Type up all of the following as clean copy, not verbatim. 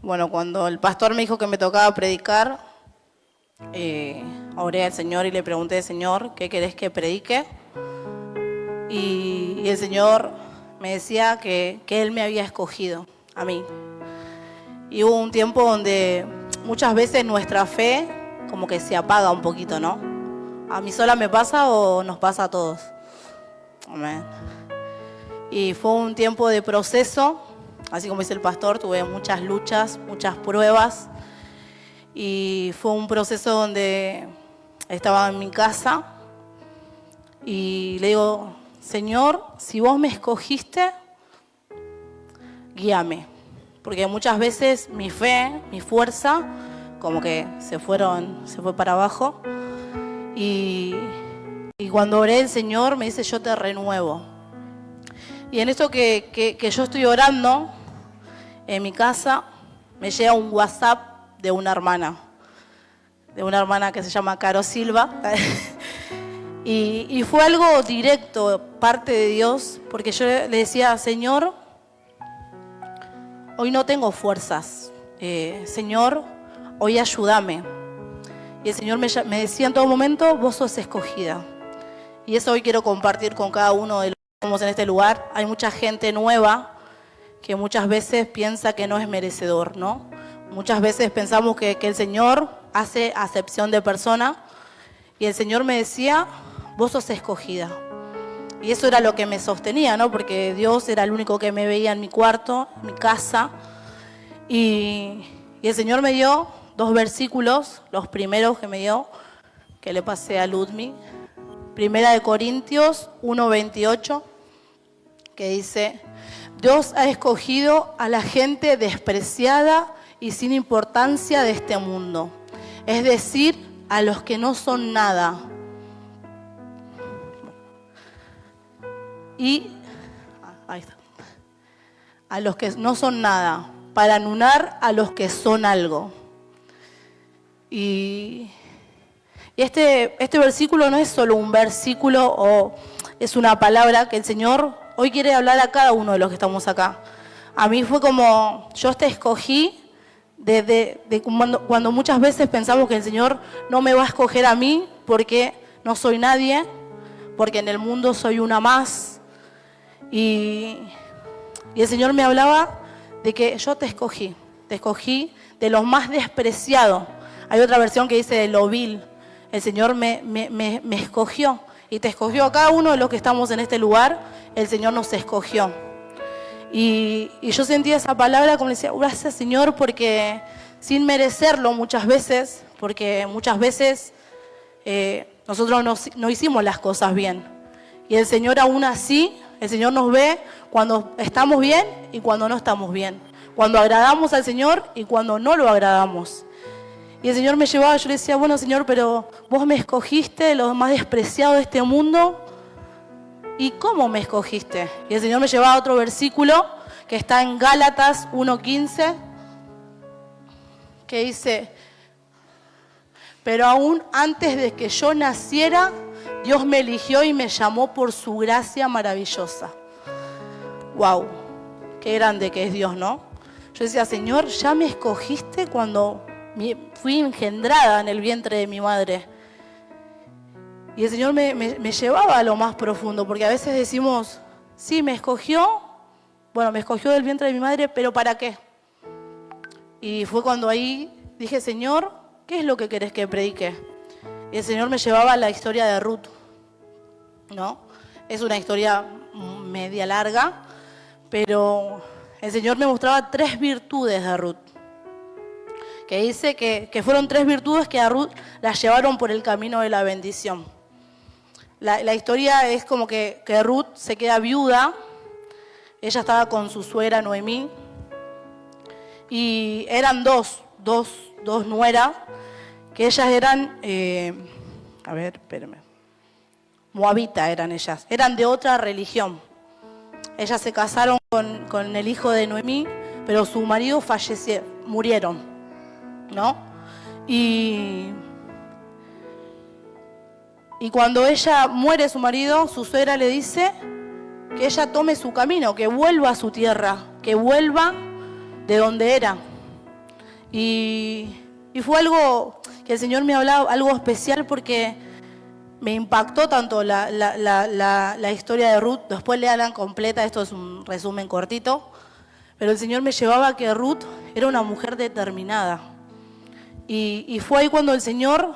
Bueno, cuando el pastor me dijo que me tocaba predicar, oré al Señor y le pregunté, Señor, ¿qué querés que predique? Y el Señor me decía que Él me había escogido a mí. Y hubo un tiempo donde muchas veces nuestra fe como que se apaga un poquito, ¿no? ¿A mí sola me pasa o nos pasa a todos? Amén. Y fue un tiempo de proceso, así como dice el pastor, tuve muchas luchas, muchas pruebas. Y fue un proceso donde estaba en mi casa y le digo, Señor, si vos me escogiste, guíame. Porque muchas veces mi fe, mi fuerza, como que se fue para abajo. Y cuando oré el Señor me dice, yo te renuevo. Y en esto que yo estoy orando, en mi casa, me llega un WhatsApp de una hermana que se llama Caro Silva. y fue algo directo, parte de Dios, porque yo le decía, Señor, hoy no tengo fuerzas. Señor, hoy ayúdame. Y el Señor me decía en todo momento, vos sos escogida. Y eso hoy quiero compartir con cada uno de los que estamos en este lugar. Hay mucha gente nueva que muchas veces piensa que no es merecedor, ¿no? Muchas veces pensamos que el Señor hace acepción de persona. Y el Señor me decía, vos sos escogida. Y eso era lo que me sostenía, ¿no? Porque Dios era el único que me veía en mi cuarto, en mi casa. Y el Señor me dio 2 versículos, los primeros que me dio, que le pasé a Ludmi. 1 Corintios 1:28, que dice, Dios ha escogido a la gente despreciada y sin importancia de este mundo. Es decir, a los que no son nada. Y ahí está. A los que no son nada, para anular a los que son algo. Y este versículo no es solo un versículo o es una palabra que el Señor hoy quiere hablar a cada uno de los que estamos acá. A mí fue como, yo te escogí cuando muchas veces pensamos que el Señor no me va a escoger a mí porque no soy nadie, porque en el mundo soy una más. Y el Señor me hablaba de que yo te escogí de lo más despreciado. Hay otra versión que dice de lo vil. El Señor me escogió y te escogió a cada uno de los que estamos en este lugar. El Señor nos escogió. Y yo sentía esa palabra como le decía, gracias Señor, porque sin merecerlo muchas veces, porque muchas veces nosotros no hicimos las cosas bien. Y el Señor aún así, el Señor nos ve cuando estamos bien y cuando no estamos bien. Cuando agradamos al Señor y cuando no lo agradamos. Y el Señor me llevaba, yo le decía, bueno Señor, pero vos me escogiste, lo más despreciado de este mundo. ¿Y cómo me escogiste? Y el Señor me llevaba a otro versículo que está en Gálatas 1:15, que dice, pero aún antes de que yo naciera, Dios me eligió y me llamó por su gracia maravillosa. ¡Wow! Qué grande que es Dios, ¿no? Yo decía, Señor, ya me escogiste cuando fui engendrada en el vientre de mi madre. Y el Señor me llevaba a lo más profundo, porque a veces decimos, sí, me escogió del vientre de mi madre, pero ¿para qué? Y fue cuando ahí dije, Señor, ¿qué es lo que querés que predique? Y el Señor me llevaba a la historia de Ruth, ¿no? Es una historia media larga, pero el Señor me mostraba 3 virtudes de Ruth. Que dice que fueron 3 virtudes que a Ruth las llevaron por el camino de la bendición. La historia es como que Ruth se queda viuda. Ella estaba con su suegra Noemí. Y eran dos nueras, que ellas eran, moabitas eran ellas. Eran de otra religión. Ellas se casaron con el hijo de Noemí, pero su marido murieron, ¿no? Y cuando ella muere su marido, su suegra le dice que ella tome su camino, que vuelva a su tierra, que vuelva de donde era. Y fue algo que el Señor me hablaba, algo especial, porque me impactó tanto la historia de Ruth. Después leanla completa, esto es un resumen cortito. Pero el Señor me llevaba a que Ruth era una mujer determinada. Y fue ahí cuando el Señor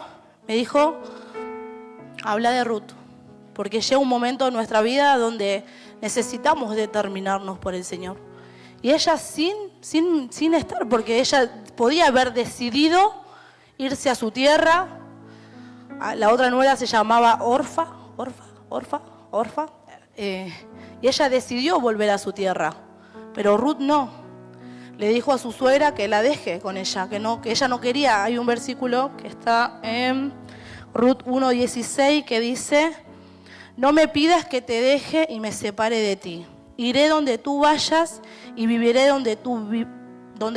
me dijo, habla de Ruth. Porque llega un momento en nuestra vida donde necesitamos determinarnos por el Señor. Y ella sin estar, porque ella podía haber decidido irse a su tierra. La otra nuera se llamaba Orfa. Y ella decidió volver a su tierra. Pero Ruth no. Le dijo a su suegra que la deje con ella, que ella no quería. Hay un versículo que está en Ruth 1:16 que dice, no me pidas que te deje y me separe de ti. Iré donde tú vayas y viviré donde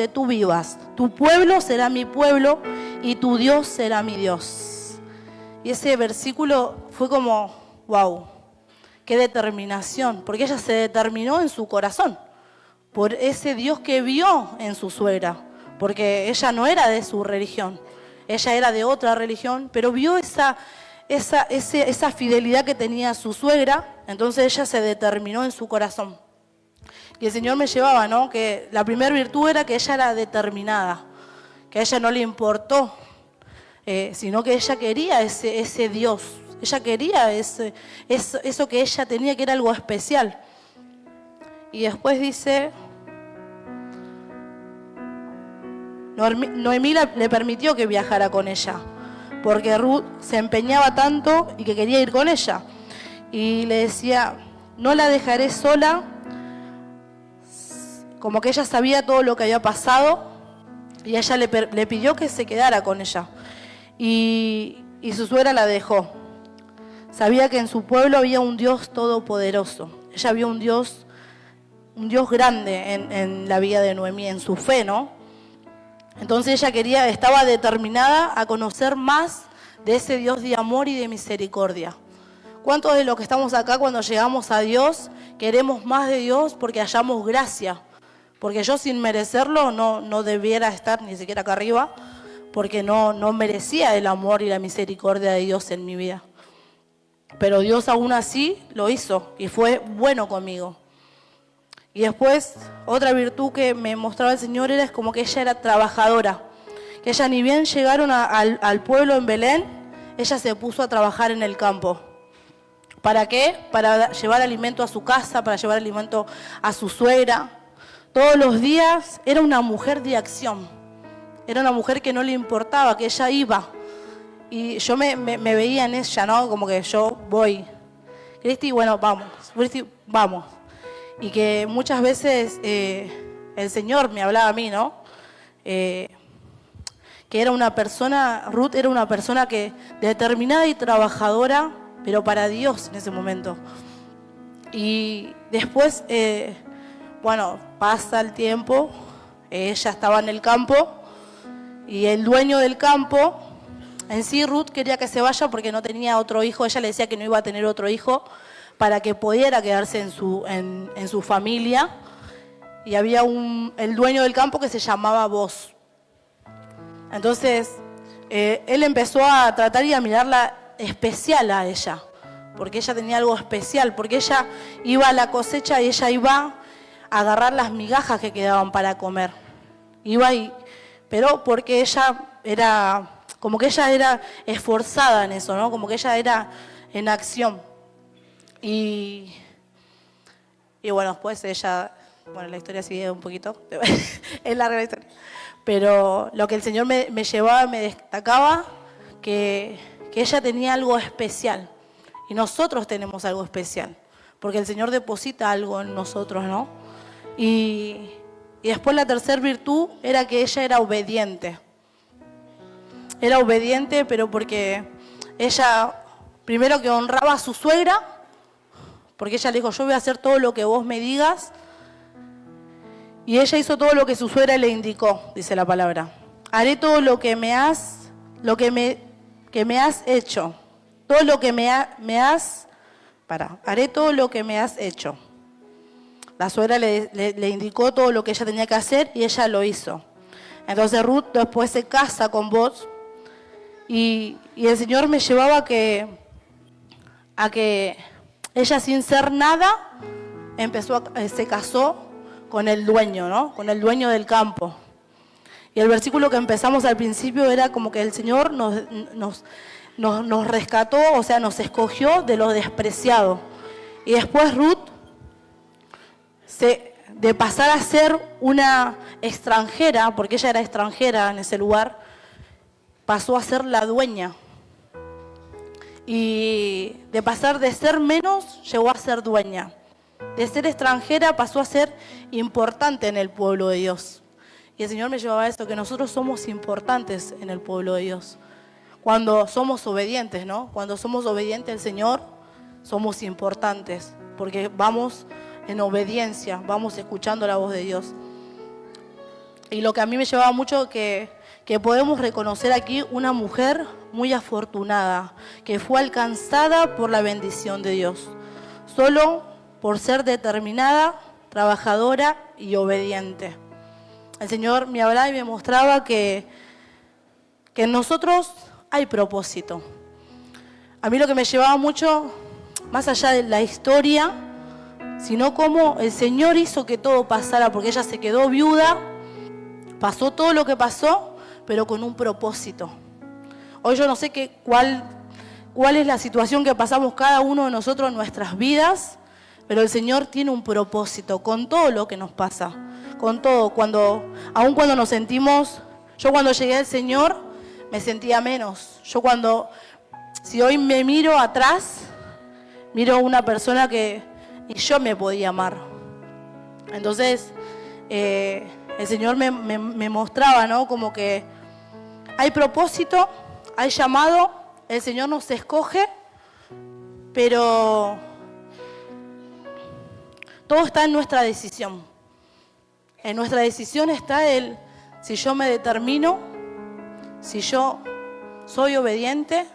tú vivas. Tu pueblo será mi pueblo y tu Dios será mi Dios. Y ese versículo fue como, wow, qué determinación, porque ella se determinó en su corazón por ese Dios que vio en su suegra, porque ella no era de su religión, ella era de otra religión, pero vio esa fidelidad que tenía su suegra, entonces ella se determinó en su corazón. Y el Señor me llevaba, ¿no? Que la primera virtud era que ella era determinada, que a ella no le importó, sino que ella quería ese Dios, ella quería eso que ella tenía, que era algo especial. Y después dice, Noemí le permitió que viajara con ella, porque Ruth se empeñaba tanto y que quería ir con ella. Y le decía, no la dejaré sola, como que ella sabía todo lo que había pasado, y ella le pidió que se quedara con ella. Y su suegra la dejó. Sabía que en su pueblo había un Dios todopoderoso. Ella vio un Dios grande en la vida de Noemí, en su fe, ¿no? Entonces ella estaba determinada a conocer más de ese Dios de amor y de misericordia. ¿Cuántos de los que estamos acá, cuando llegamos a Dios, queremos más de Dios porque hallamos gracia? Porque yo, sin merecerlo, no debiera estar ni siquiera acá arriba, porque no merecía el amor y la misericordia de Dios en mi vida. Pero Dios aún así lo hizo y fue bueno conmigo. Y después, otra virtud que me mostraba el Señor es como que ella era trabajadora. Que ella, ni bien llegaron al pueblo en Belén, ella se puso a trabajar en el campo. ¿Para qué? Para llevar alimento a su casa, para llevar alimento a su suegra. Todos los días era una mujer de acción. Era una mujer que no le importaba, que ella iba. Y yo me veía en ella, ¿no? Como que yo voy. Cristi, bueno, vamos. Cristi, vamos. Y que muchas veces el Señor me hablaba a mí, ¿no? Que era una persona, Ruth era una persona que determinada y trabajadora, pero para Dios en ese momento. Y después, bueno, pasa el tiempo, ella estaba en el campo y el dueño del campo, en sí Ruth quería que se vaya porque no tenía otro hijo, ella le decía que no iba a tener otro hijo para que pudiera quedarse en su familia. Y había el dueño del campo que se llamaba Boz. Entonces, él empezó a tratar y a mirarla especial a ella, porque ella tenía algo especial, porque ella iba a la cosecha y ella iba a agarrar las migajas que quedaban para comer. Pero porque ella era, como que ella era esforzada en eso, ¿no? Como que ella era en acción. Y bueno, después ella, bueno, la historia sigue un poquito, es larga la historia. Pero lo que el Señor me llevaba, me destacaba, que ella tenía algo especial. Y nosotros tenemos algo especial, porque el Señor deposita algo en nosotros, ¿no? Y después la tercera virtud era que ella era obediente. Era obediente, pero porque ella, primero que honraba a su suegra, porque ella le dijo, yo voy a hacer todo lo que vos me digas. Y ella hizo todo lo que su suegra le indicó, dice la palabra. Haré todo lo que me has hecho. Todo lo que haré todo lo que me has hecho. La suegra le indicó todo lo que ella tenía que hacer y ella lo hizo. Entonces Ruth después se casa con Boaz y el Señor me llevaba a que ella sin ser nada se casó con el dueño, ¿no? Con el dueño del campo. Y el versículo que empezamos al principio era como que el Señor nos rescató, o sea, nos escogió de lo despreciado. Y después Ruth, de pasar a ser una extranjera, porque ella era extranjera en ese lugar, pasó a ser la dueña. Y de pasar de ser menos, llegó a ser dueña. De ser extranjera pasó a ser importante en el pueblo de Dios. Y el Señor me llevaba a esto, que nosotros somos importantes en el pueblo de Dios. Cuando somos obedientes, ¿no? Cuando somos obedientes al Señor, somos importantes. Porque vamos en obediencia, vamos escuchando la voz de Dios. Y lo que a mí me llevaba mucho, que podemos reconocer aquí una mujer muy afortunada, que fue alcanzada por la bendición de Dios. Solo por ser determinada, trabajadora y obediente. El Señor me hablaba y me mostraba que en nosotros hay propósito. A mí lo que me llevaba mucho, más allá de la historia, sino cómo el Señor hizo que todo pasara, porque ella se quedó viuda, pasó todo lo que pasó, pero con un propósito. Hoy yo no sé cuál es la situación que pasamos cada uno de nosotros en nuestras vidas, pero el Señor tiene un propósito con todo lo que nos pasa. Con todo, aun cuando nos sentimos, yo cuando llegué al Señor me sentía menos. Si hoy me miro atrás, miro a una persona que ni yo me podía amar. Entonces, el Señor me mostraba, ¿no? Como que hay propósito, hay llamado, el Señor nos escoge, pero todo está en nuestra decisión. En nuestra decisión está si yo me determino, si yo soy obediente,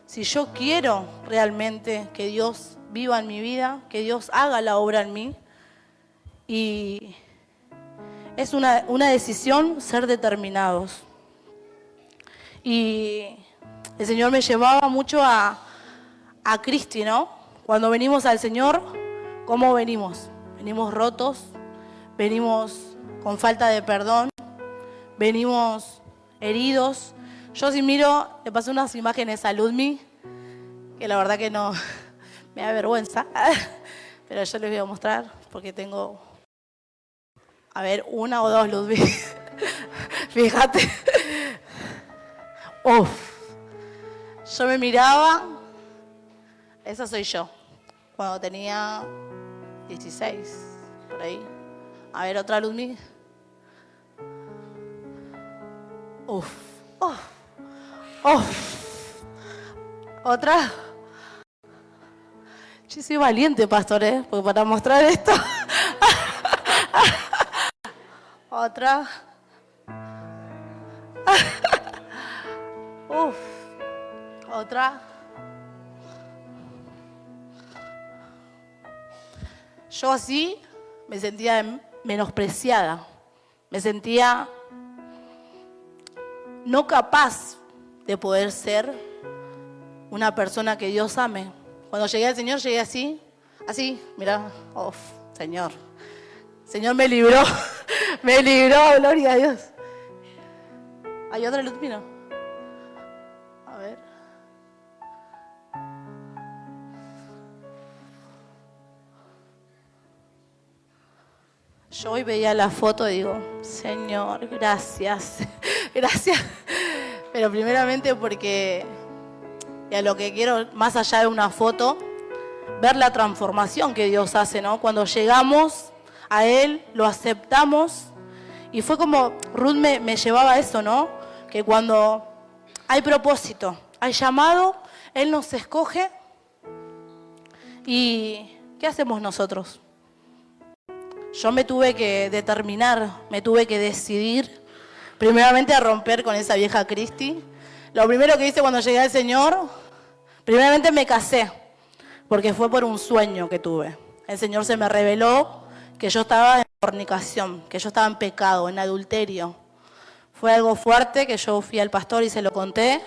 si yo quiero realmente que Dios viva en mi vida, que Dios haga la obra en mí. Y es una decisión ser determinados. Y el Señor me llevaba mucho a Cristi, ¿no? Cuando venimos al Señor, ¿cómo venimos? Venimos rotos, venimos con falta de perdón, venimos heridos. Yo si miro, le pasé unas imágenes a Ludmi, que la verdad que no, me da vergüenza, pero yo les voy a mostrar porque tengo, a ver, una o dos Ludmi, fíjate. Uf, yo me miraba, esa soy yo, cuando tenía 16, por ahí. A ver, otra Ludmi. Uf, uf, uf. Otra. Yo soy valiente, pastor, porque para mostrar esto. Otra. Uf. Otra. Yo así me sentía menospreciada. Me sentía no capaz de poder ser una persona que Dios ame. Cuando llegué al Señor, llegué así, mirá, Señor. Señor me libró, me libró, gloria a Dios. ¿Hay otra Ludmila? A ver. Yo hoy veía la foto y digo, Señor, gracias, gracias. Pero primeramente porque a lo que quiero, más allá de una foto, ver la transformación que Dios hace, ¿no? Cuando llegamos a Él, lo aceptamos. Y fue como, Ruth me llevaba a eso, ¿no? Que cuando hay propósito, hay llamado, Él nos escoge. ¿Y qué hacemos nosotros? Yo me tuve que determinar, me tuve que decidir, primeramente a romper con esa vieja Cristi. Lo primero que hice cuando llegué al Señor, primeramente me casé, porque fue por un sueño que tuve. El Señor se me reveló que yo estaba en fornicación, que yo estaba en pecado, en adulterio. fue algo fuerte que yo fui al pastor y se lo conté.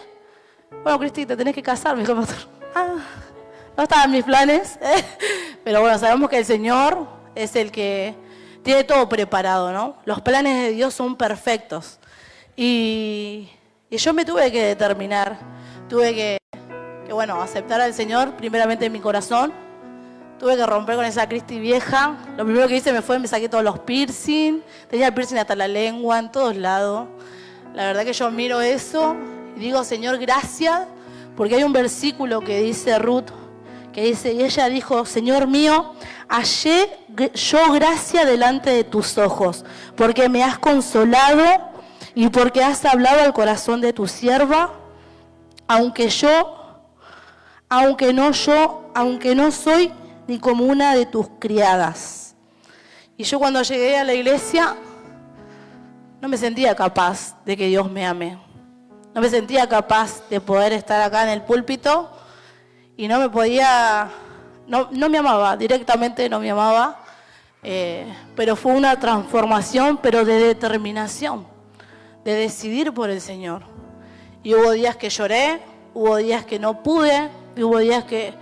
Bueno, Cristi, te tenés que casar, me dijo el pastor. No estaban mis planes, pero bueno, sabemos que el Señor es el que tiene todo preparado, ¿no? Los planes de Dios son perfectos. Y yo me tuve que determinar, tuve que bueno, aceptar al Señor primeramente en mi corazón. Tuve que romper con esa Cristi vieja. Lo primero que hice me saqué todos los piercing. Tenía el piercing hasta la lengua, en todos lados. La verdad que yo miro eso y digo, Señor, gracias, porque hay un versículo que dice Ruth, que dice, y ella dijo, Señor mío, hallé yo gracia delante de tus ojos, porque me has consolado y porque has hablado al corazón de tu sierva, aunque no soy ni como una de tus criadas. Y yo cuando llegué a la iglesia no me sentía capaz de que Dios me ame. No me sentía capaz de poder estar acá en el púlpito y no me amaba, directamente no me amaba, pero fue una transformación, pero de determinación, de decidir por el Señor. Y hubo días que lloré, hubo días que no pude, y hubo días que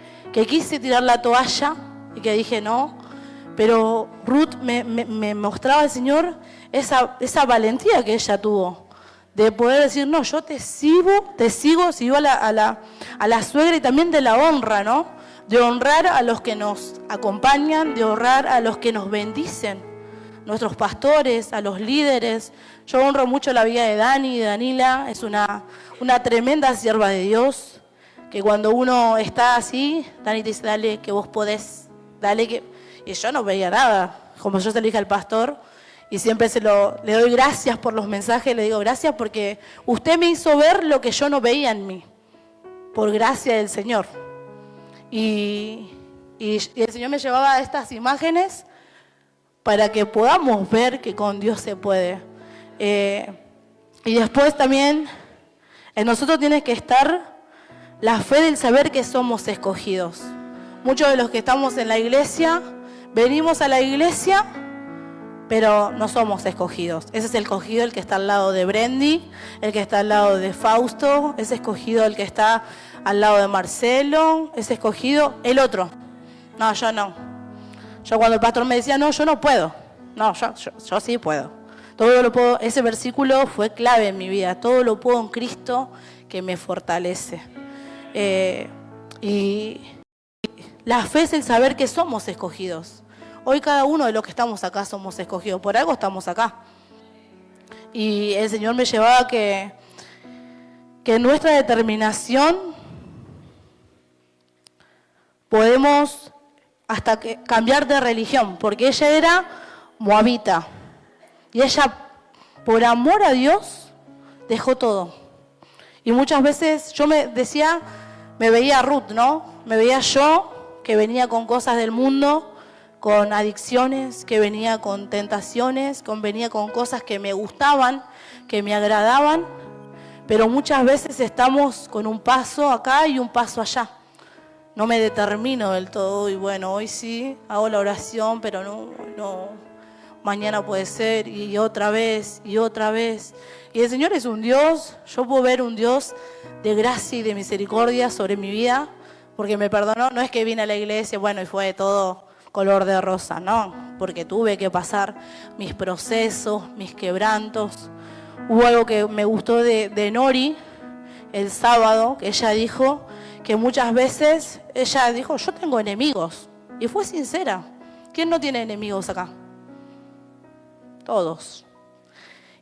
quise tirar la toalla y que dije no, pero Ruth me mostraba al Señor esa valentía que ella tuvo, de poder decir, no, yo te sigo a la suegra y también de la honra, ¿no? De honrar a los que nos acompañan, de honrar a los que nos bendicen, nuestros pastores, a los líderes. Yo honro mucho la vida de Dani, de Danila, es una tremenda sierva de Dios, que cuando uno está así, Dani te dice, dale que vos podés, dale que... Y yo no veía nada, como yo se lo dije al pastor, y siempre le doy gracias por los mensajes, le digo gracias porque usted me hizo ver lo que yo no veía en mí, por gracia del Señor. Y el Señor me llevaba a estas imágenes para que podamos ver que con Dios se puede. Y después también en nosotros tiene que estar la fe del saber que somos escogidos. Muchos de los que estamos en la iglesia, venimos a la iglesia, pero no somos escogidos. Ese es el escogido, el que está al lado de Brendy, el que está al lado de Fausto, ese escogido, el que está al lado de Marcelo, ese escogido, el otro. No, yo no. Yo cuando el pastor me decía, no, yo no puedo. No, yo sí puedo. Todo lo puedo. Ese versículo fue clave en mi vida. Todo lo puedo en Cristo que me fortalece. Y la fe es el saber que somos escogidos. Hoy cada uno de los que estamos acá somos escogidos. Por algo estamos acá. Y el Señor me llevaba que nuestra determinación podemos hasta cambiar de religión. Porque ella era moabita. Y ella, por amor a Dios, dejó todo. Y muchas veces yo me veía Ruth, ¿no? Me veía yo que venía con cosas del mundo, con adicciones, que venía con tentaciones, venía con cosas que me gustaban, que me agradaban, pero muchas veces estamos con un paso acá y un paso allá. No me determino del todo y bueno, hoy sí hago la oración, pero no, mañana puede ser y otra vez y otra vez. Y el Señor es un Dios, yo puedo ver un Dios de gracia y de misericordia sobre mi vida, porque me perdonó. No es que vine a la iglesia, bueno, y fue todo color de rosa, no, porque tuve que pasar mis procesos, mis quebrantos. Hubo algo que me gustó de Nori el sábado, que ella dijo que muchas veces, ella dijo, yo tengo enemigos, y fue sincera. ¿Quién no tiene enemigos acá? Todos.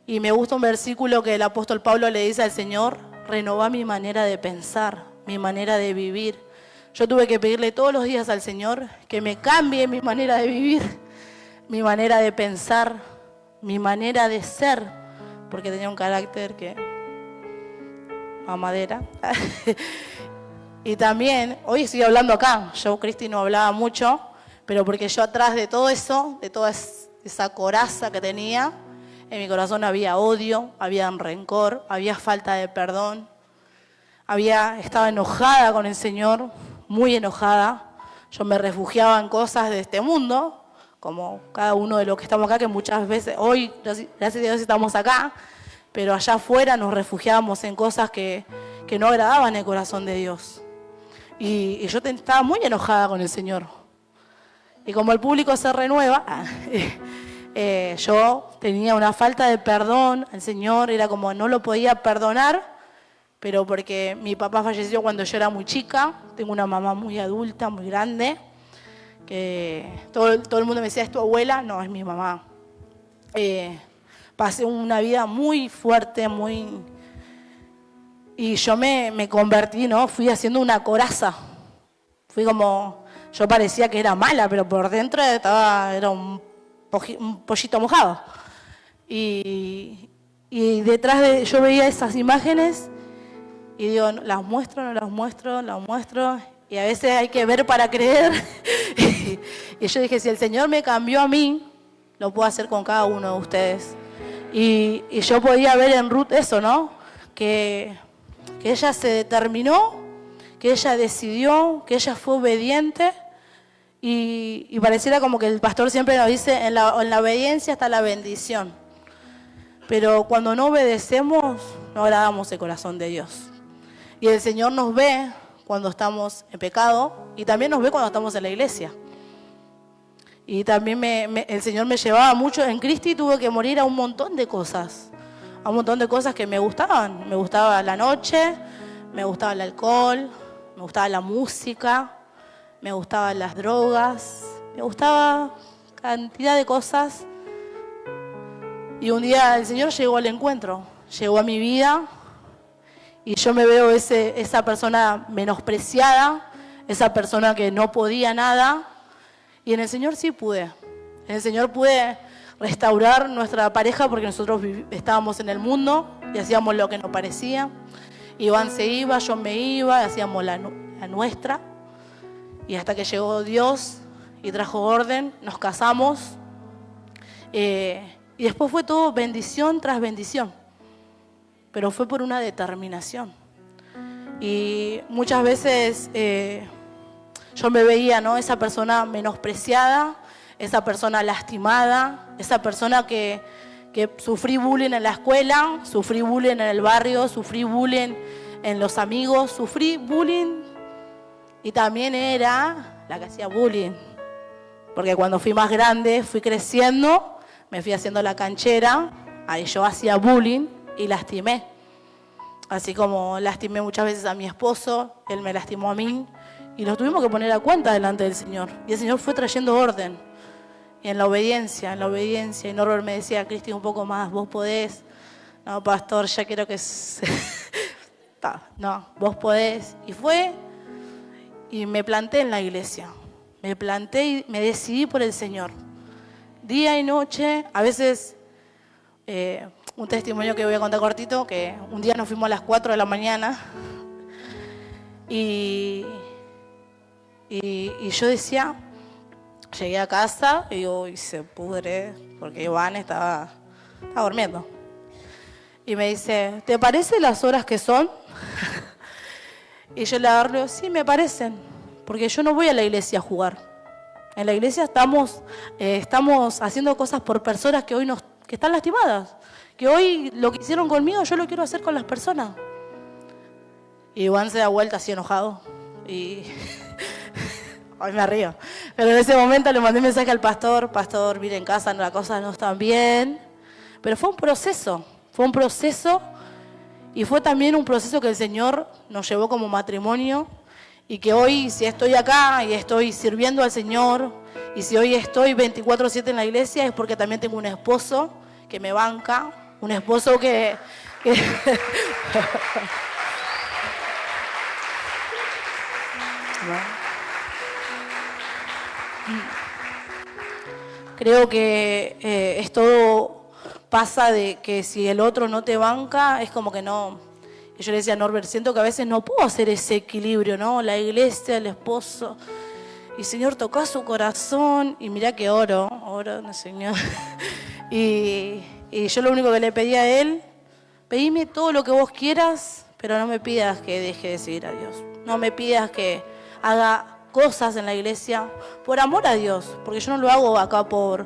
Y me gusta un versículo que el apóstol Pablo le dice al Señor, renová mi manera de pensar, mi manera de vivir. Yo tuve que pedirle todos los días al Señor que me cambie mi manera de vivir, mi manera de pensar, mi manera de ser, porque tenía un carácter que... mamadera. Y también, hoy estoy hablando acá, yo, Cristi, no hablaba mucho, pero porque yo atrás de todo eso, de toda esa coraza que tenía, en mi corazón había odio, había rencor, había falta de perdón, estaba enojada con el Señor, muy enojada. Yo me refugiaba en cosas de este mundo, como cada uno de los que estamos acá, que muchas veces, hoy, gracias a Dios, estamos acá, pero allá afuera nos refugiábamos en cosas que no agradaban el corazón de Dios. Y yo estaba muy enojada con el Señor. Y como el público se renueva, yo tenía una falta de perdón al Señor, era como no lo podía perdonar, pero porque mi papá falleció cuando yo era muy chica, tengo una mamá muy adulta, muy grande, que todo el mundo me decía, ¿es tu abuela? No, es mi mamá. Pasé una vida muy fuerte, y yo me convertí, ¿no? Fui haciendo una coraza. Fui como, yo parecía que era mala, pero por dentro era un pollito mojado. Y detrás yo veía esas imágenes y digo, las muestro, no las muestro, las muestro. Y a veces hay que ver para creer. Y yo dije, si el Señor me cambió a mí, lo puedo hacer con cada uno de ustedes. Y yo podía ver en Ruth eso, ¿no? Que ella se determinó, que ella decidió, que ella fue obediente. Y pareciera como que el pastor siempre nos dice, en la obediencia está la bendición. Pero cuando no obedecemos, no agradamos el corazón de Dios. Y el Señor nos ve cuando estamos en pecado y también nos ve cuando estamos en la iglesia. Y también el Señor me llevaba mucho. En Cristi tuve que morir a un montón de cosas. A un montón de cosas que me gustaban. Me gustaba la noche, me gustaba el alcohol, me gustaba la música, me gustaban las drogas, me gustaba cantidad de cosas. Y un día el Señor llegó al encuentro, llegó a mi vida y yo me veo esa persona menospreciada, esa persona que no podía nada. Y en el Señor sí pude. En el Señor pude restaurar nuestra pareja porque nosotros estábamos en el mundo y hacíamos lo que nos parecía. Iván se iba, yo me iba, hacíamos la nuestra. Y hasta que llegó Dios y trajo orden, nos casamos. Y después fue todo bendición tras bendición. Pero fue por una determinación. Y muchas veces yo me veía, ¿no? Esa persona menospreciada, esa persona lastimada, esa persona que sufrí bullying en la escuela, sufrí bullying en el barrio, sufrí bullying en los amigos, sufrí bullying y también era la que hacía bullying. Porque cuando fui más grande, fui creciendo, me fui haciendo la canchera, ahí yo hacía bullying y lastimé. Así como lastimé muchas veces a mi esposo, él me lastimó a mí y nos tuvimos que poner a cuenta delante del Señor. Y el Señor fue trayendo orden. Y en la obediencia. Y Norbert me decía, Cristi, un poco más, vos podés. No, pastor, ya quiero que... No, vos podés. Y fue, y me planté en la iglesia. Me planté y me decidí por el Señor. Día y noche, a veces... un testimonio que voy a contar cortito, que un día nos fuimos a las 4 de la mañana y yo decía, llegué a casa y digo, y se pudre, porque Iván estaba durmiendo. Y me dice, ¿te parecen las horas que son? Y yo le agarro, sí, me parecen, porque yo no voy a la iglesia a jugar. En la iglesia estamos haciendo cosas por personas que hoy que están lastimadas. Que hoy lo que hicieron conmigo, yo lo quiero hacer con las personas. Y Iván se da vuelta así enojado. Y hoy me río. Pero en ese momento le mandé un mensaje al pastor. Pastor, mire, en casa las cosas no están bien. Pero fue un proceso. Y fue también un proceso que el Señor nos llevó como matrimonio. Y que hoy, si estoy acá y estoy sirviendo al Señor, y si hoy estoy 24/7 en la iglesia, es porque también tengo un esposo que me banca. Un esposo que creo que esto pasa de que si el otro no te banca, es como que no. Y yo le decía a Norbert, siento que a veces no puedo hacer ese equilibrio, ¿no? La iglesia, el esposo. Y Señor, toca su corazón. Y mirá que oro, no, Señor. Y yo lo único que le pedí a él, pedime todo lo que vos quieras, pero no me pidas que deje de seguir a Dios. No me pidas que haga cosas en la iglesia por amor a Dios, porque yo no lo hago acá por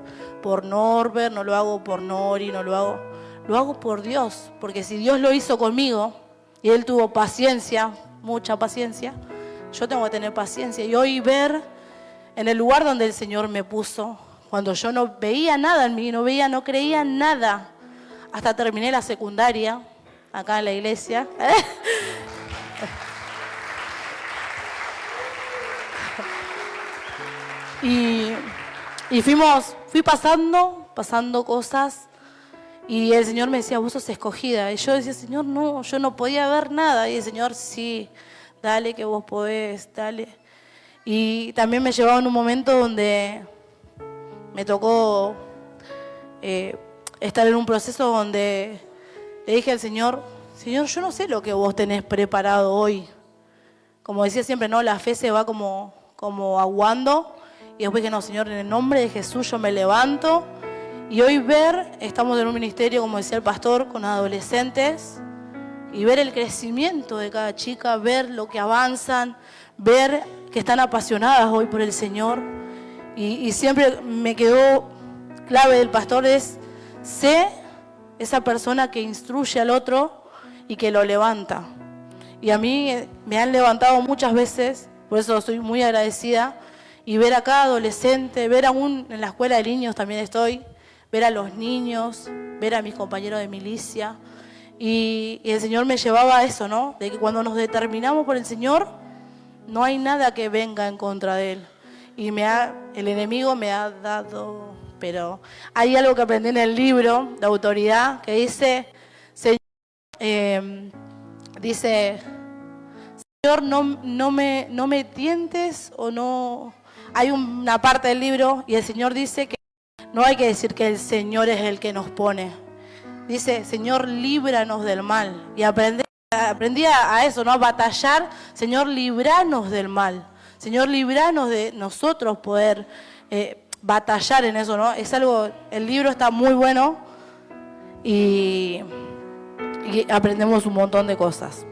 Norbert, no lo hago por Nori, no lo hago lo hago por Dios, porque si Dios lo hizo conmigo y Él tuvo paciencia, mucha paciencia, yo tengo que tener paciencia. Y hoy ver en el lugar donde el Señor me puso, cuando yo no veía nada en mí, no creía nada, hasta terminé la secundaria, acá en la iglesia. Y fui pasando cosas, y el Señor me decía, vos sos escogida. Y yo decía, Señor, no, yo no podía ver nada. Y el Señor, sí, dale que vos podés, dale. Y también me llevaba en un momento donde me tocó estar en un proceso donde le dije al Señor, Señor, yo no sé lo que vos tenés preparado hoy. Como decía siempre, ¿no? La fe se va como aguando. Y después que no, Señor, en el nombre de Jesús yo me levanto. Y hoy estamos en un ministerio, como decía el pastor, con adolescentes. Y ver el crecimiento de cada chica, ver lo que avanzan, ver que están apasionadas hoy por el Señor. Y siempre me quedó clave del pastor es, sé esa persona que instruye al otro y que lo levanta. Y a mí me han levantado muchas veces, por eso estoy muy agradecida. Y ver a cada adolescente, ver aún en la escuela de niños también estoy, ver a los niños, ver a mis compañeros de milicia. Y el Señor me llevaba a eso, ¿no? De que cuando nos determinamos por el Señor, no hay nada que venga en contra de Él. Y el enemigo me ha dado, pero hay algo que aprendí en el libro de autoridad que dice, Señor, no me tientes o no. Hay una parte del libro y el Señor dice que no hay que decir que el Señor es el que nos pone. Dice, Señor, líbranos del mal. Y aprendí a eso, ¿no? A batallar. Señor, líbranos del mal. Señor, líbranos de nosotros poder batallar en eso, ¿no? Es algo, el libro está muy bueno y aprendemos un montón de cosas.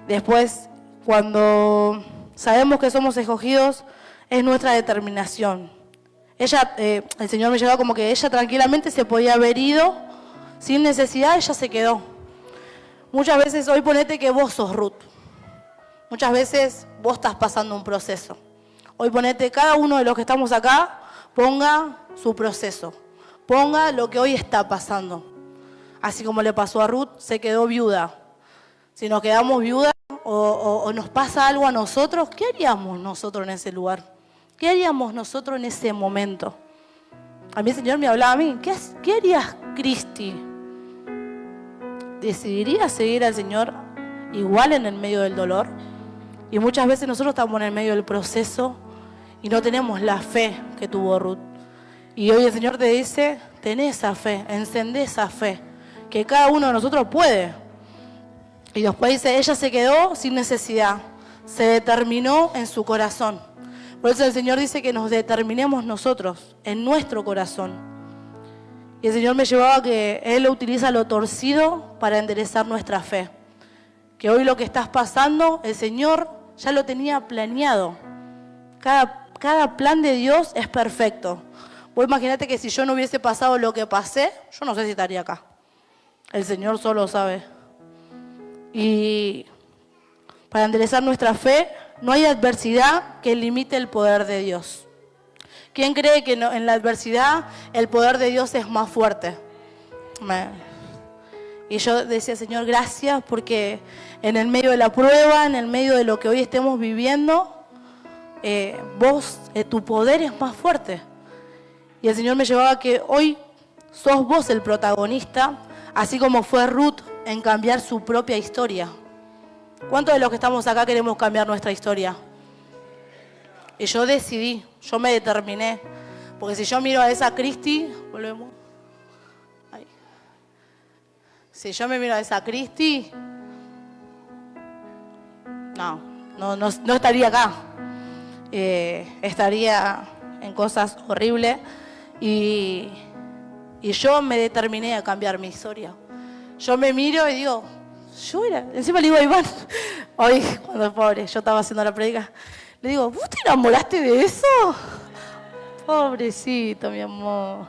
Después, cuando sabemos que somos escogidos, es nuestra determinación. El Señor me llevaba como que ella tranquilamente se podía haber ido, sin necesidad, ella se quedó. Muchas veces, hoy ponete que vos sos Ruth. Muchas veces vos estás pasando un proceso. Hoy ponete, cada uno de los que estamos acá, ponga su proceso. Ponga lo que hoy está pasando. Así como le pasó a Ruth, se quedó viuda. Si nos quedamos viudas o nos pasa algo a nosotros, ¿qué haríamos nosotros en ese lugar? ¿Qué haríamos nosotros en ese momento? A mí el Señor me hablaba a mí. ¿Qué harías, Cristi? ¿Decidirías seguir al Señor igual en el medio del dolor? Y muchas veces nosotros estamos en el medio del proceso y no tenemos la fe que tuvo Ruth. Y hoy el Señor te dice, tené esa fe, encendé esa fe, que cada uno de nosotros puede. Y después dice, ella se quedó sin necesidad, se determinó en su corazón. Por eso el Señor dice que nos determinemos nosotros, en nuestro corazón. Y el Señor me llevaba a que Él utiliza lo torcido para enderezar nuestra fe. Que hoy lo que estás pasando, el Señor ya lo tenía planeado. Cada plan de Dios es perfecto. Vos imaginate que si yo no hubiese pasado lo que pasé, yo no sé si estaría acá. El Señor solo sabe. Y para enderezar nuestra fe, no hay adversidad que limite el poder de Dios. ¿Quién cree que en la adversidad el poder de Dios es más fuerte? Y yo decía, Señor, gracias porque en el medio de la prueba, en el medio de lo que hoy estemos viviendo, tu poder es más fuerte. Y el Señor me llevaba a que hoy sos vos el protagonista, así como fue Ruth en cambiar su propia historia. ¿Cuántos de los que estamos acá queremos cambiar nuestra historia? Y yo decidí, yo me determiné. Porque si yo miro a esa Cristi, volvemos. Ahí. Si yo me miro a esa Cristi, no estaría acá. Estaría en cosas horribles. Y yo me determiné a cambiar mi historia. Yo me miro y digo, encima le digo a Iván, hoy cuando pobre, yo estaba haciendo la predica, le digo, ¿vos te enamoraste de eso? Pobrecito, mi amor.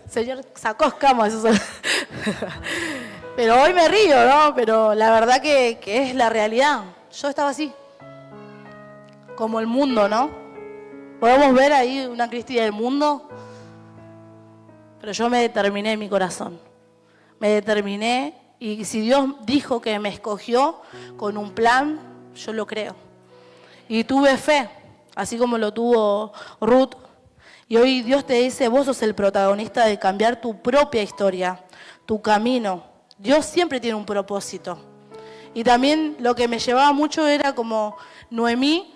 Señor, sacó escamas, eso. Pero hoy me río, ¿no? Pero la verdad que es la realidad. Yo estaba así, como el mundo, ¿no? Podemos ver ahí una Cristi del mundo, pero yo me determiné en mi corazón. Me determiné, y si Dios dijo que me escogió con un plan, yo lo creo. Y tuve fe, así como lo tuvo Ruth. Y hoy Dios te dice, vos sos el protagonista de cambiar tu propia historia, tu camino. Dios siempre tiene un propósito. Y también lo que me llevaba mucho era como Noemí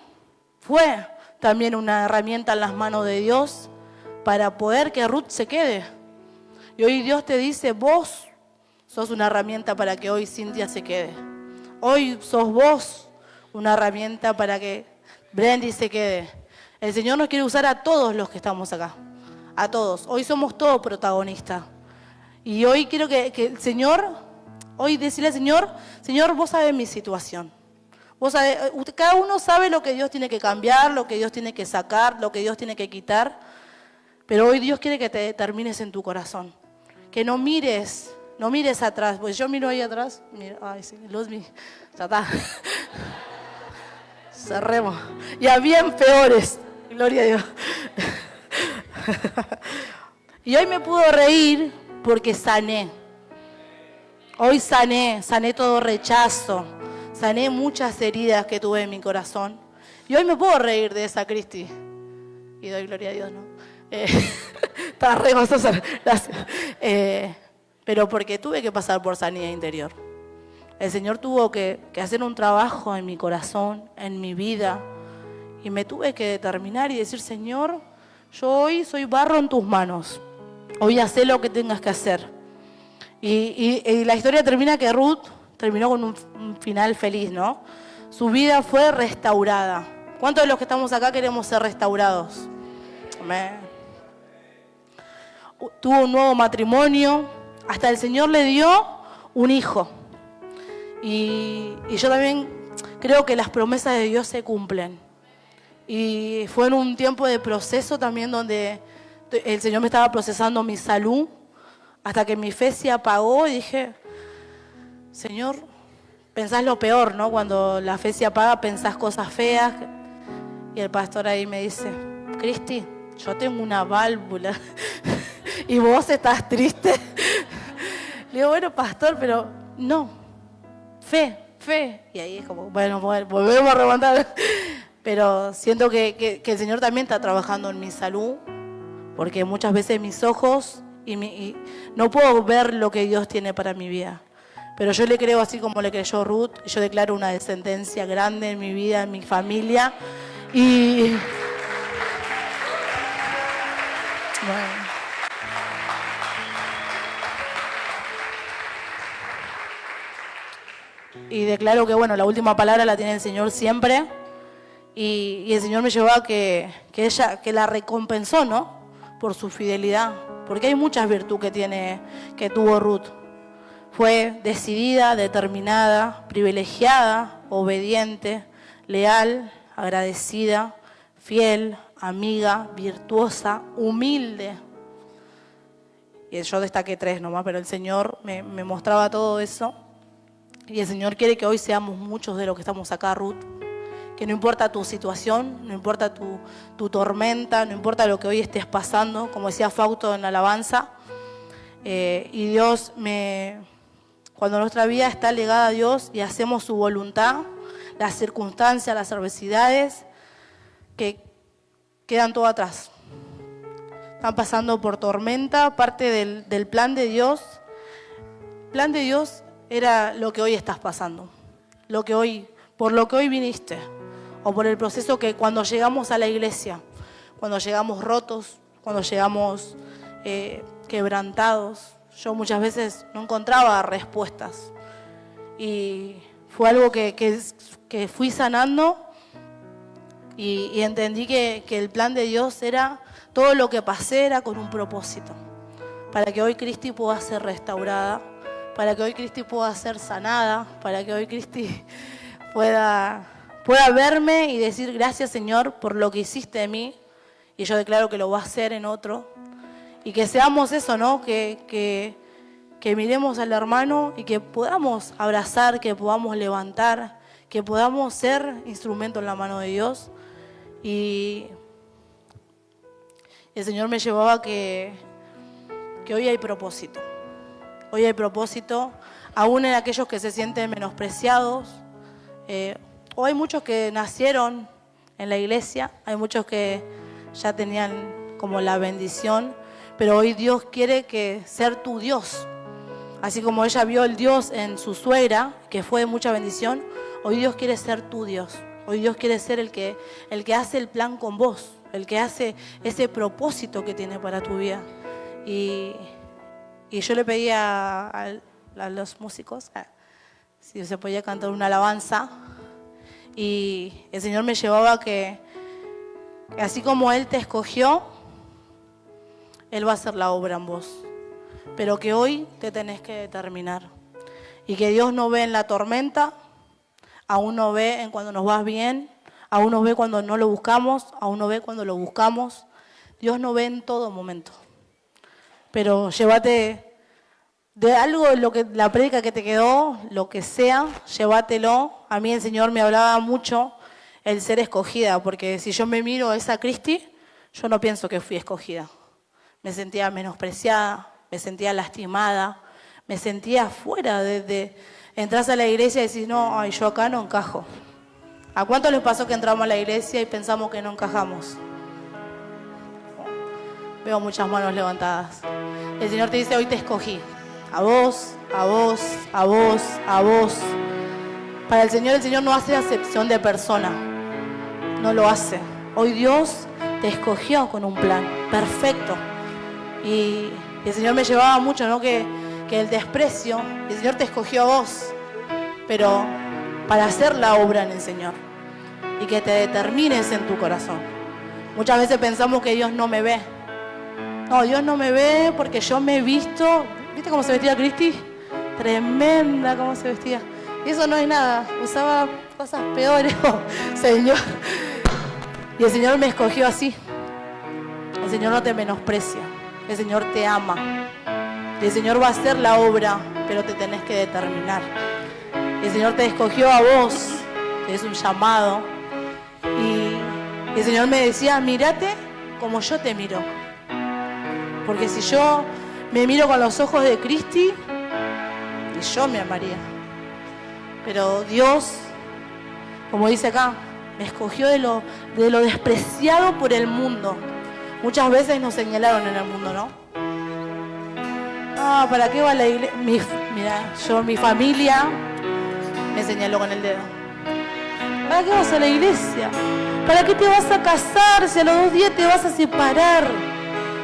fue también una herramienta en las manos de Dios para poder que Ruth se quede. Y hoy Dios te dice, vos sos una herramienta para que hoy Cintia se quede. Hoy sos vos una herramienta para que Brendy se quede. El Señor nos quiere usar a todos los que estamos acá. A todos. Hoy somos todos protagonistas. Y hoy quiero que el Señor, hoy decirle al Señor, Señor, vos sabés mi situación. Vos sabés, cada uno sabe lo que Dios tiene que cambiar, lo que Dios tiene que sacar, lo que Dios tiene que quitar. Pero hoy Dios quiere que te determines en tu corazón. Que no mires atrás. Pues yo miro ahí atrás. Mira, ay, sí, ya está. Cerremos. Y habían peores. Gloria a Dios. Y hoy me puedo reír porque sané. Hoy sané todo rechazo. Sané muchas heridas que tuve en mi corazón. Y hoy me puedo reír de esa Cristi. Y doy gloria a Dios, ¿no? Está re gozosa. Gracias. Pero porque tuve que pasar por sanidad interior. El Señor tuvo que hacer un trabajo en mi corazón, en mi vida. Y me tuve que determinar y decir, Señor, yo hoy soy barro en tus manos. Hoy hacé lo que tengas que hacer. Y la historia termina que Ruth terminó con un final feliz, ¿no? Su vida fue restaurada. ¿Cuántos de los que estamos acá queremos ser restaurados? Amén. Tuvo un nuevo matrimonio. Hasta el Señor le dio un hijo. Y yo también creo que las promesas de Dios se cumplen. Y fue en un tiempo de proceso también donde el Señor me estaba procesando mi salud, hasta que mi fe se apagó y dije, Señor, pensás lo peor, ¿no? Cuando la fe se apaga pensás cosas feas. Y el pastor ahí me dice, Cristi, yo tengo una válvula y vos estás triste. Le digo, bueno, pastor, pero no, fe. Y ahí es como, bueno, volvemos a remontar. Pero siento que el Señor también está trabajando en mi salud, porque muchas veces mis ojos y no puedo ver lo que Dios tiene para mi vida. Pero yo le creo así como le creyó Ruth, y yo declaro una descendencia grande en mi vida, en mi familia. Y bueno. Y declaro que, bueno, la última palabra la tiene el Señor siempre. Y el Señor me llevó a que la recompensó, ¿no? Por su fidelidad. Porque hay muchas virtudes que tuvo Ruth. Fue decidida, determinada, privilegiada, obediente, leal, agradecida, fiel, amiga, virtuosa, humilde. Y yo destaqué 3 nomás, pero el Señor me mostraba todo eso. Y el Señor quiere que hoy seamos muchos de los que estamos acá, Ruth. Que no importa tu situación, no importa tu tormenta, no importa lo que hoy estés pasando, como decía Fausto en la alabanza. Y Dios, cuando nuestra vida está ligada a Dios y hacemos su voluntad, las circunstancias, las adversidades, que quedan todo atrás. Están pasando por tormenta, parte del plan de Dios. El plan de Dios era lo que hoy estás pasando, por lo que hoy viniste, o por el proceso que cuando llegamos a la iglesia, cuando llegamos rotos, cuando llegamos quebrantados, yo muchas veces no encontraba respuestas. Y fue algo que fui sanando y entendí que el plan de Dios era, todo lo que pasé era con un propósito, para que hoy Cristi pueda ser restaurada, para que hoy Cristi pueda ser sanada, para que hoy Cristi pueda verme y decir gracias, Señor, por lo que hiciste de mí, y yo declaro que lo va a hacer en otro, y que seamos eso, ¿no? Que que miremos al hermano y que podamos abrazar, que podamos levantar, que podamos ser instrumento en la mano de Dios. Y el Señor me llevaba que hoy hay propósito. Hoy hay propósito, aún en aquellos que se sienten menospreciados. O hay muchos que nacieron en la iglesia, hay muchos que ya tenían como la bendición, pero hoy Dios quiere que ser tu Dios. Así como ella vio el Dios en su suegra, que fue de mucha bendición, hoy Dios quiere ser tu Dios. Hoy Dios quiere ser el que hace el plan con vos, el que hace ese propósito que tiene para tu vida. Y yo le pedí a los músicos si se podía cantar una alabanza. Y el Señor me llevaba que así como Él te escogió, Él va a hacer la obra en vos. Pero que hoy te tenés que determinar. Y que Dios no ve en la tormenta, aún no ve en cuando nos va bien, aún no ve cuando no lo buscamos, aún no ve cuando lo buscamos. Dios no ve en todo momento. Pero llévate de algo, la prédica que te quedó, lo que sea, llévatelo. A mí el Señor me hablaba mucho el ser escogida, porque si yo me miro a esa Cristi, yo no pienso que fui escogida. Me sentía menospreciada, me sentía lastimada, me sentía fuera de entras a la iglesia y decís, no, ay, yo acá no encajo. ¿A cuánto les pasó que entramos a la iglesia y pensamos que no encajamos? Veo muchas manos levantadas. El Señor te dice, hoy te escogí. A vos, a vos, a vos, a vos. Para el Señor no hace acepción de persona. No lo hace. Hoy Dios te escogió con un plan perfecto. Y el Señor me llevaba mucho, ¿no? Que el desprecio, el Señor te escogió a vos, pero para hacer la obra en el Señor. Y que te determines en tu corazón. Muchas veces pensamos que Dios no me ve. No, Dios no me ve porque yo me he visto. ¿Viste cómo se vestía Cristi? Tremenda cómo se vestía. Y eso no es nada. Usaba cosas peores. Oh, Señor. Y el Señor me escogió así. El Señor no te menosprecia. El Señor te ama. Y el Señor va a hacer la obra, pero te tenés que determinar. El Señor te escogió a vos. Es un llamado. Y el Señor me decía, mírate como yo te miro. Porque si yo me miro con los ojos de Cristi, y yo me amaría. Pero Dios, como dice acá, me escogió de lo despreciado por el mundo. Muchas veces nos señalaron en el mundo, ¿no? Ah, ¿para qué va la iglesia? Mi familia me señaló con el dedo. ¿Para qué vas a la iglesia? ¿Para qué te vas a casar si a los 2 días te vas a separar?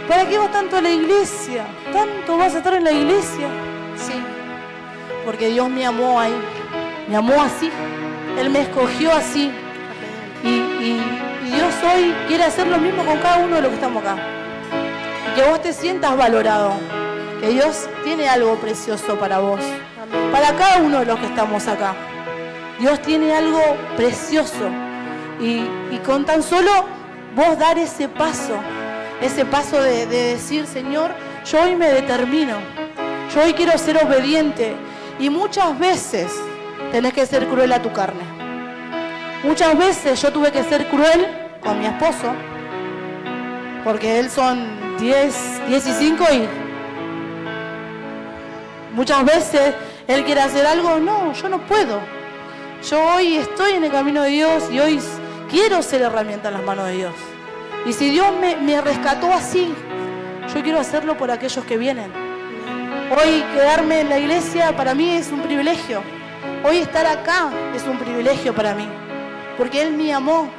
¿Para qué vas tanto a la iglesia? ¿Tanto vas a estar en la iglesia? Sí, porque Dios me amó ahí, me amó así, Él me escogió así. Y Dios hoy quiere hacer lo mismo con cada uno de los que estamos acá. Y que vos te sientas valorado, que Dios tiene algo precioso para vos, para cada uno de los que estamos acá. Dios tiene algo precioso y con tan solo vos dar ese paso de decir, Señor, yo hoy me determino, yo hoy quiero ser obediente. Y muchas veces tenés que ser cruel a tu carne. Muchas veces yo tuve que ser cruel con mi esposo, porque él son 10 y 5 y muchas veces él quiere hacer algo, no, yo no puedo. Yo hoy estoy en el camino de Dios y hoy quiero ser herramienta en las manos de Dios. Y si Dios me rescató así, yo quiero hacerlo por aquellos que vienen. Hoy quedarme en la iglesia para mí es un privilegio. Hoy estar acá es un privilegio para mí. Porque Él me amó.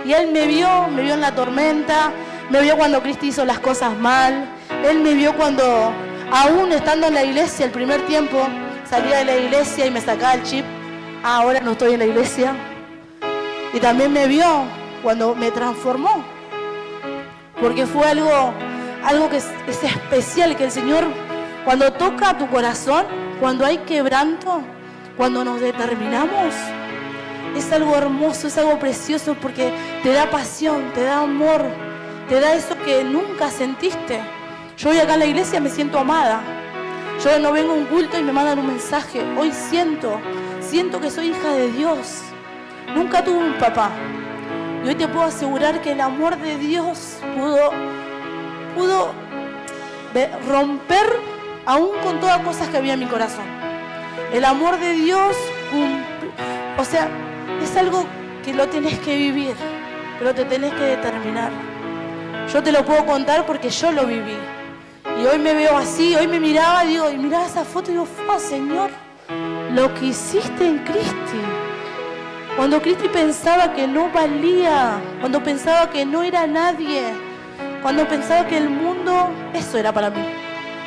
Y Él me vio en la tormenta, me vio cuando Cristi hizo las cosas mal. Él me vio cuando, aún estando en la iglesia el primer tiempo, salía de la iglesia y me sacaba el chip. Ah, ahora no estoy en la iglesia. Y también me vio cuando me transformó. Porque fue algo que es especial, que el Señor, cuando toca tu corazón, cuando hay quebranto, cuando nos determinamos, es algo hermoso, es algo precioso, porque te da pasión, te da amor, te da eso que nunca sentiste. Yo hoy acá en la iglesia me siento amada. Yo no vengo a un culto y me mandan un mensaje. Hoy siento que soy hija de Dios. Nunca tuve un papá. Y hoy te puedo asegurar que el amor de Dios pudo romper aún con todas las cosas que había en mi corazón. El amor de Dios, o sea, es algo que lo tenés que vivir, pero te tenés que determinar. Yo te lo puedo contar porque yo lo viví. Y hoy me veo así, hoy me miraba, digo, y miraba esa foto y digo, Señor, lo que hiciste en Cristi. Cuando Cristi pensaba que no valía, cuando pensaba que no era nadie, cuando pensaba que el mundo, eso era para mí.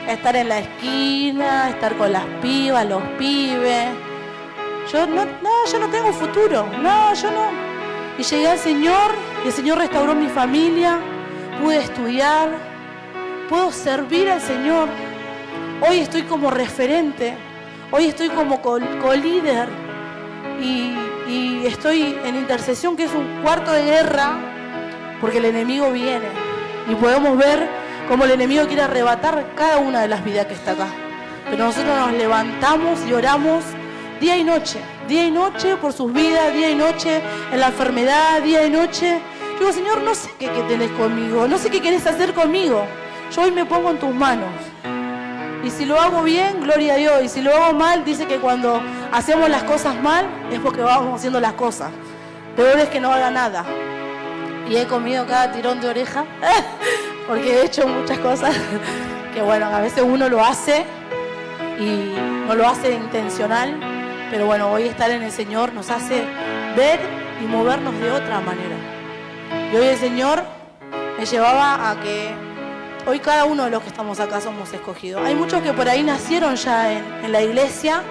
Estar en la esquina, estar con las pibas, los pibes. Yo no tengo futuro, yo no. Y llegué al Señor, y el Señor restauró mi familia, pude estudiar, puedo servir al Señor. Hoy estoy como referente, hoy estoy como co-líder y estoy en intercesión, que es un cuarto de guerra, porque el enemigo viene. Y podemos ver cómo el enemigo quiere arrebatar cada una de las vidas que está acá. Pero nosotros nos levantamos y oramos día y noche por sus vidas, día y noche en la enfermedad, día y noche. Yo digo, Señor, no sé qué tenés conmigo, no sé qué querés hacer conmigo. Yo hoy me pongo en tus manos. Y si lo hago bien, gloria a Dios. Y si lo hago mal, dice que cuando hacemos las cosas mal, es porque vamos haciendo las cosas. Peor es que no haga nada. Y he comido cada tirón de oreja, porque he hecho muchas cosas que, bueno, a veces uno lo hace y no lo hace intencional. Pero bueno, hoy estar en el Señor nos hace ver y movernos de otra manera. Y hoy el Señor me llevaba a que hoy cada uno de los que estamos acá somos escogidos. Hay muchos que por ahí nacieron ya en la iglesia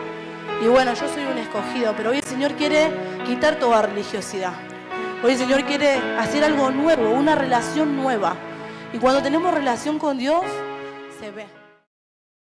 y bueno, yo soy un escogido, pero hoy el Señor quiere quitar toda religiosidad. Hoy el Señor quiere hacer algo nuevo, una relación nueva. Y cuando tenemos relación con Dios, se ve.